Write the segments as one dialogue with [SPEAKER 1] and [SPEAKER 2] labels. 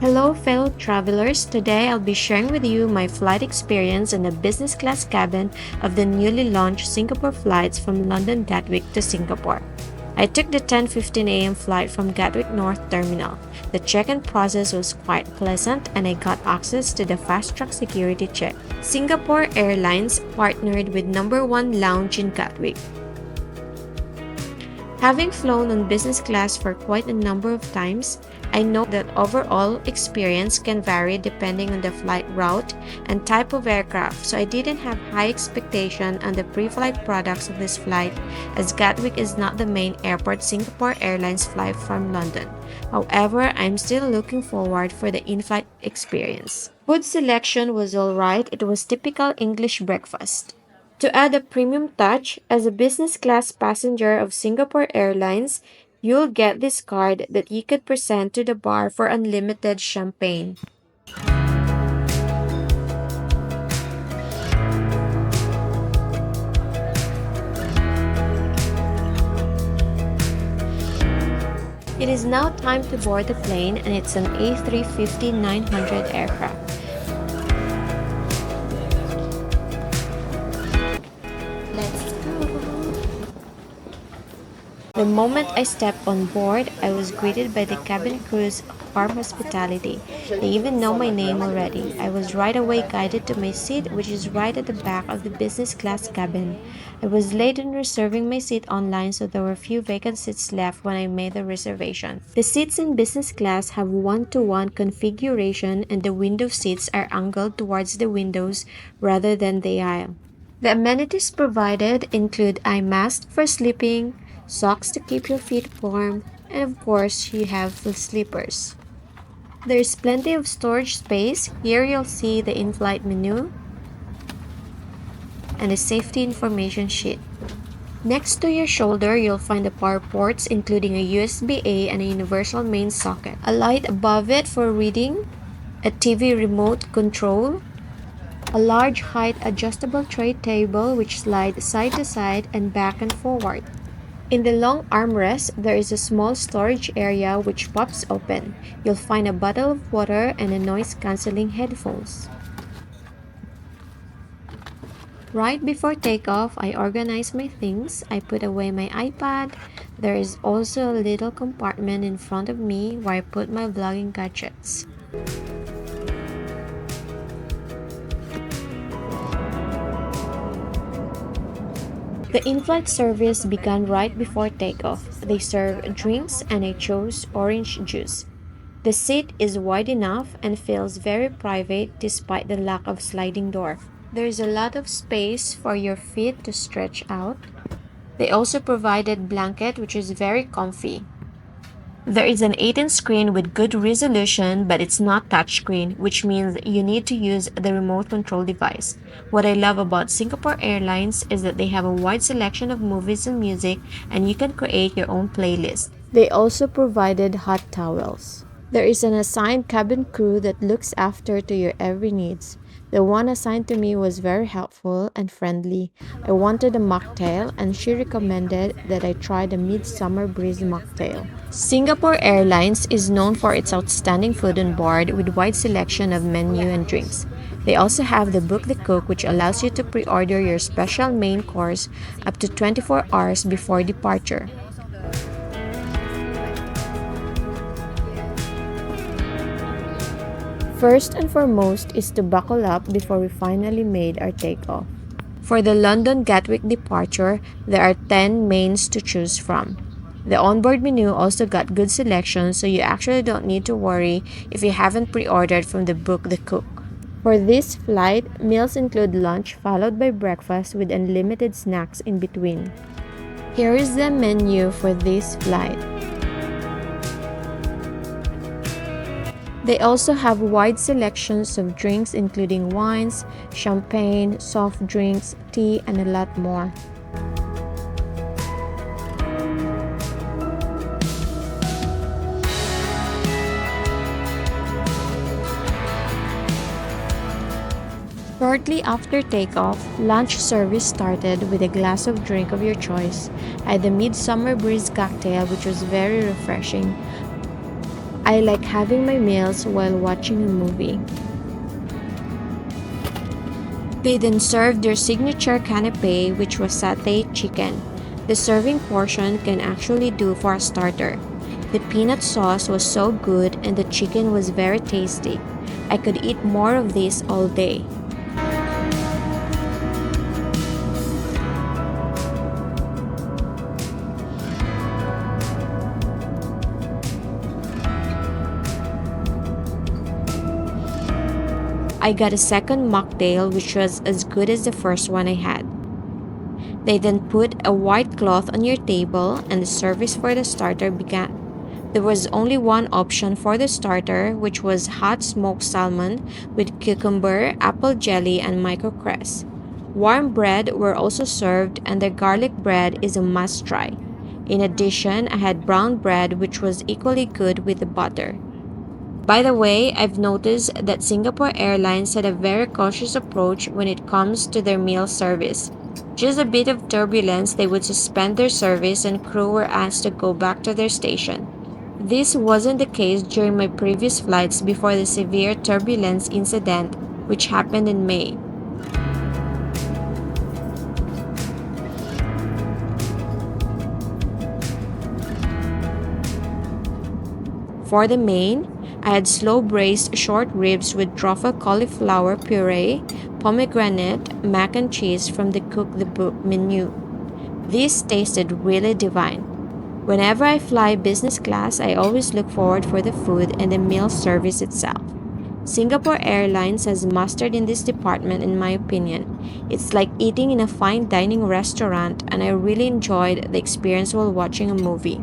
[SPEAKER 1] Hello, fellow travelers. Today I'll be sharing with you my flight experience in the business class cabin of the newly launched Singapore flights from London Gatwick to Singapore. I took the 10:15 a.m. flight from Gatwick North Terminal. The check-in process was quite pleasant and I got access to the fast-track security check. Singapore Airlines partnered with Number 1 Lounge in Gatwick. Having flown on business class for quite a number of times, I know that overall experience can vary depending on the flight route and type of aircraft, so I didn't have high expectation on the pre-flight products of this flight as Gatwick is not the main airport Singapore Airlines fly from London. However, I'm still looking forward for the in-flight experience. Food selection was alright, it was typical English breakfast. To add a premium touch, as a business class passenger of Singapore Airlines, you'll get this card that you could present to the bar for unlimited champagne. It is now time to board the plane and it's an A350-900 aircraft. Let's go! The moment I stepped on board, I was greeted by the cabin crew's warm hospitality. They even know my name already. I was right away guided to my seat, which is right at the back of the business class cabin. I was late in reserving my seat online, so there were few vacant seats left when I made the reservation. The seats in business class have one-to-one configuration and the window seats are angled towards the windows rather than the aisle. The amenities provided include eye mask for sleeping, socks to keep your feet warm, and of course, you have full slippers. There is plenty of storage space. Here you'll see the in-flight menu and a safety information sheet. Next to your shoulder, you'll find the power ports including a USB-A and a universal main socket. A light above it for reading, a TV remote control, a large height adjustable tray table which slides side to side and back and forward. In the long armrest, there is a small storage area which pops open. You'll find a bottle of water and a noise-canceling headphones. Right before takeoff, I organize my things. I put away my iPad. There is also a little compartment in front of me where I put my vlogging gadgets. The in-flight service began right before takeoff. They serve drinks and I chose orange juice. The seat is wide enough and feels very private despite the lack of sliding door. There is a lot of space for your feet to stretch out. They also provided blanket which is very comfy. There is an 8-inch screen with good resolution, but it's not touchscreen, which means you need to use the remote control device. What I love about Singapore Airlines is that they have a wide selection of movies and music, and you can create your own playlist. They also provided hot towels. There is an assigned cabin crew that looks after to your every needs. The one assigned to me was very helpful and friendly. I wanted a mocktail and she recommended that I try the Midsummer Breeze mocktail. Singapore Airlines is known for its outstanding food on board with wide selection of menu and drinks. They also have the Book the Cook which allows you to pre-order your special main course up to 24 hours before departure. First and foremost is to buckle up before we finally made our takeoff. For the London Gatwick departure, there are 10 mains to choose from. The onboard menu also got good selection, so you actually don't need to worry if you haven't pre-ordered from the Book the Cook. For this flight, meals include lunch followed by breakfast with unlimited snacks in between. Here is the menu for this flight. They also have wide selections of drinks including wines, champagne, soft drinks, tea, and a lot more. Shortly after takeoff, lunch service started with a glass of drink of your choice. I had the Midsummer Breeze cocktail which was very refreshing. I like having my meals while watching a movie. They then served their signature canapé, which was satay chicken. The serving portion can actually do for a starter. The peanut sauce was so good and the chicken was very tasty. I could eat more of this all day. I got a second mocktail which was as good as the first one I had. They then put a white cloth on your table and the service for the starter began. There was only one option for the starter, which was hot smoked salmon with cucumber, apple jelly, and microcress. Warm bread were also served and the garlic bread is a must try. In addition, I had brown bread which was equally good with the butter. By the way, I've noticed that Singapore Airlines had a very cautious approach when it comes to their meal service. Just a bit of turbulence, they would suspend their service and crew were asked to go back to their station. This wasn't the case during my previous flights before the severe turbulence incident which happened in May. For the main, I had slow braised short ribs with truffle cauliflower puree, pomegranate, mac and cheese from the Cook the Book menu. This tasted really divine. Whenever I fly business class, I always look forward for the food and the meal service itself. Singapore Airlines has mastered in this department in my opinion. It's like eating in a fine dining restaurant and I really enjoyed the experience while watching a movie.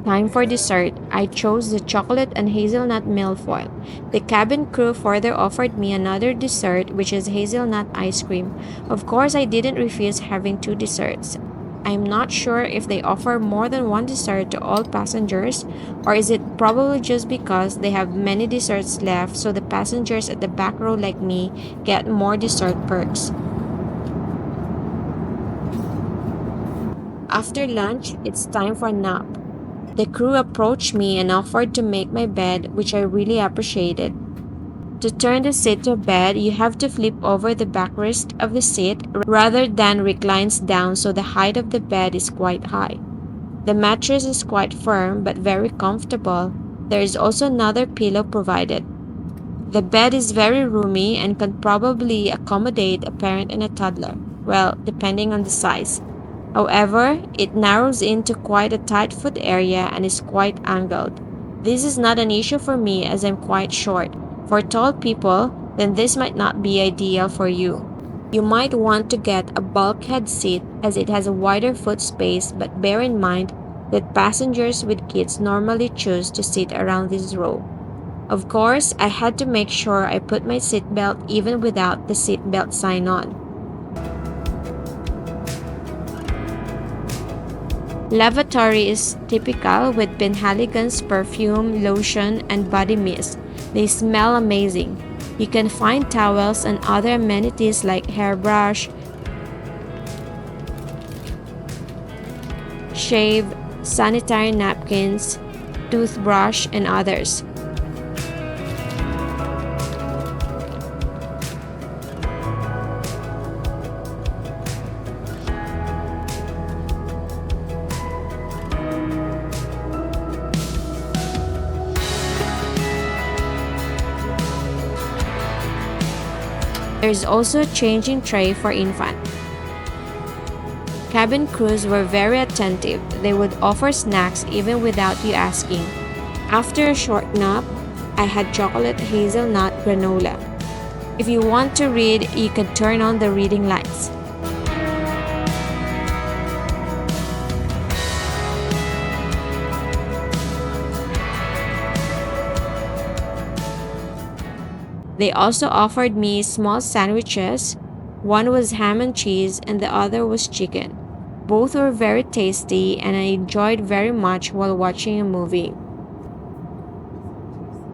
[SPEAKER 1] Time for dessert. I chose the chocolate and hazelnut milfoil. The cabin crew further offered me another dessert, which is hazelnut ice cream. Of course, I didn't refuse having two desserts. I'm not sure if they offer more than one dessert to all passengers, or is it probably just because they have many desserts left so the passengers at the back row like me get more dessert perks. After lunch, it's time for a nap. The crew approached me and offered to make my bed, which I really appreciated. To turn the seat to a bed, you have to flip over the backrest of the seat rather than reclines down, so the height of the bed is quite high. The mattress is quite firm but very comfortable. There is also another pillow provided. The bed is very roomy and can probably accommodate a parent and a toddler, well, depending on the size. However, it narrows into quite a tight foot area and is quite angled. This is not an issue for me as I'm quite short. For tall people, then this might not be ideal for you. You might want to get a bulkhead seat as it has a wider foot space, but bear in mind that passengers with kids normally choose to sit around this row. Of course, I had to make sure I put my seatbelt even without the seatbelt sign on. Lavatory is typical with Penhaligon's perfume, lotion, and body mist. They smell amazing. You can find towels and other amenities like hairbrush, shave, sanitary napkins, toothbrush, and others. There is also a changing tray for infant. Cabin crews were very attentive. They would offer snacks even without you asking. After a short nap, I had chocolate hazelnut granola. If you want to read, you can turn on the reading lights. They also offered me small sandwiches. One was ham and cheese and the other was chicken. Both were very tasty and I enjoyed very much while watching a movie.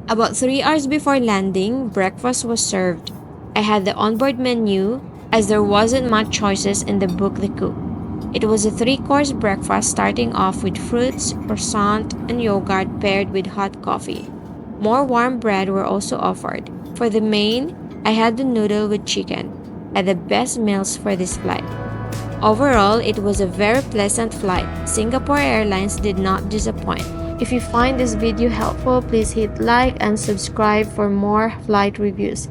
[SPEAKER 1] About 3 hours before landing, breakfast was served. I had the onboard menu as there wasn't much choices in the book the cook. It was a three-course breakfast starting off with fruits, croissant, and yogurt paired with hot coffee. More warm bread were also offered. For the main, I had the noodle with chicken. I had the best meals for this flight. Overall, it was a very pleasant flight. Singapore Airlines did not disappoint. If you find this video helpful, please hit like and subscribe for more flight reviews.